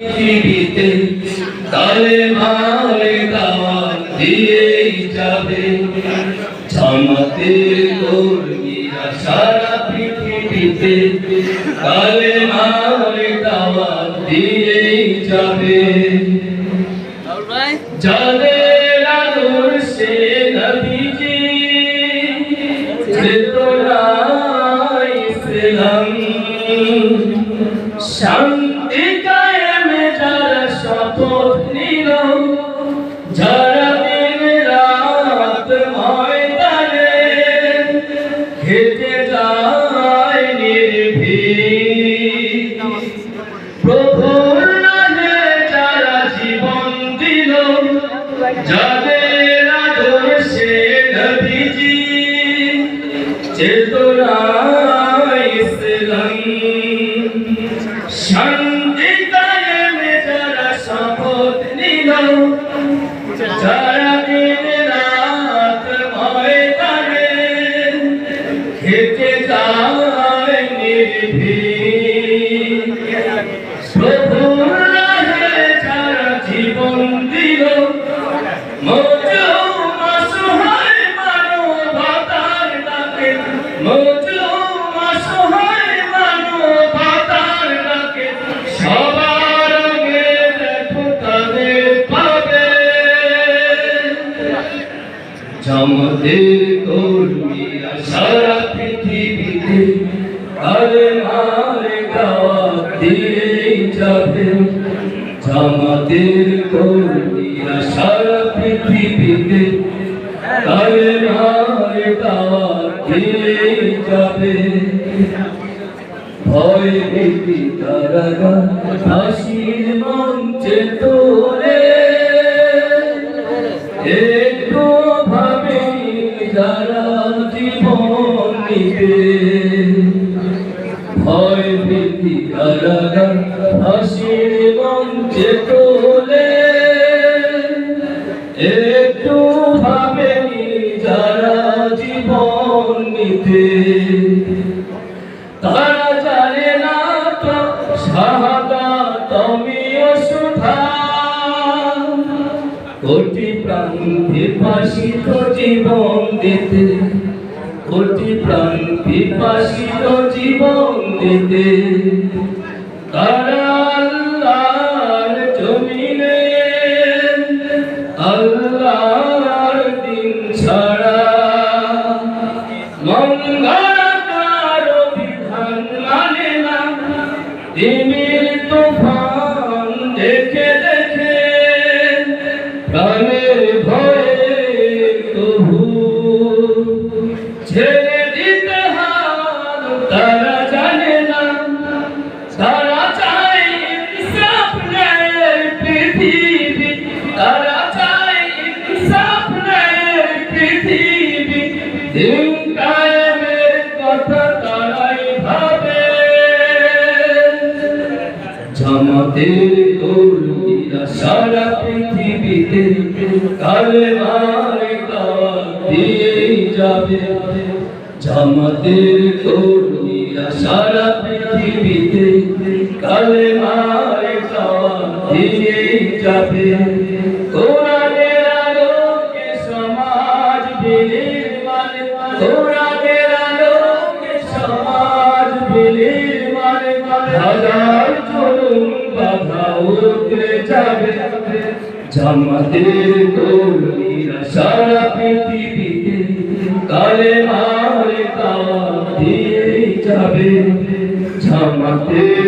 পৃথিবীতে কালেমার দাওয়াত দিয়েই যাবে। জামাতের কর্মীরা সারা পৃথিবীতে কালেমার দাওয়াত দিয়েই যাবে। যাদের আদর্শে নবীজি চেতনায় ইসলাম, শান্তি কায়েমে যারা শপথ নিল, যারা দিন রাত ময়দানে হেঁটে যায় নির্ভীক, প্রভুর নামে যারা জীবন দিল, যাদের আদর্শে নবীজি চেতনায় ইসলাম, শান্তি কায়েমে যারা শপথ নিল, যারা দিন রাত ময়দানে হেঁটে যায় নির্ভীক, প্রভুর নামে যারা জীবন দিল, মজলুম অসহায় মানবতার ডাকে, মজলুম অসহায় মানবতার ডাকে, সবার আগে দেখো তাদের পাবে। জামাতের কর্মীরা সারা পৃথিবীতে কালেমার দাওয়াত দিয়েই যাবে। জামাতের কর্মীরা সারা পৃথিবীতে কালেমার দাওয়াত দিয়েই যাবে। ভয় ভীতি তারা হাসির মঞ্চে তোলে, একটু ভাবে যারা জীবন নিবে। ভয় ভীতি তারা হাসির মঞ্চে তোলে, একটু ভাবে যারা জীবন নিবে। তারা জানে না তো শাহাদাত আমিও সুধা, কোটি প্রাণ পিপাসিত জীবন দিতে, কোটি প্রাণ পিপাসিত জীবন দিতে। তারা আল্লাহর জমিনে আল্লাহর দিন ছাড়া মঙ্গলকার বিধান মানে না। তিমির তুফান দেখে দেখে প্রাণের ভয়ে তবু ছেড়ে দিতে হাত তারা জানে না। তারা চায় ইনসাফ ন্যায়ের পৃথিবী, তারা চায় ইনসাফ ন্যায়ের পৃথিবী, দিন কায়েমের কথা তারাই ভাবে। জামাতের কর্মীরা সারা পৃথিবীতে কালেমার দাওয়াত দিয়েই যাবে। জামাতের কর্মীরা সারা পৃথিবীতে কালেমার দাওয়াত দিয়েই যাবে। কোরআনের আলোকে সমাজ বিনির্মাণ, কোরআনের আলোকে সমাজ বিনির্মাণ, হাজার জুলুম বাধা উতরে যাবে। জামাতের কর্মীরা সারা পৃথিবীতে কালেমার দাওয়াত দিয়েই যাবে। জামাতের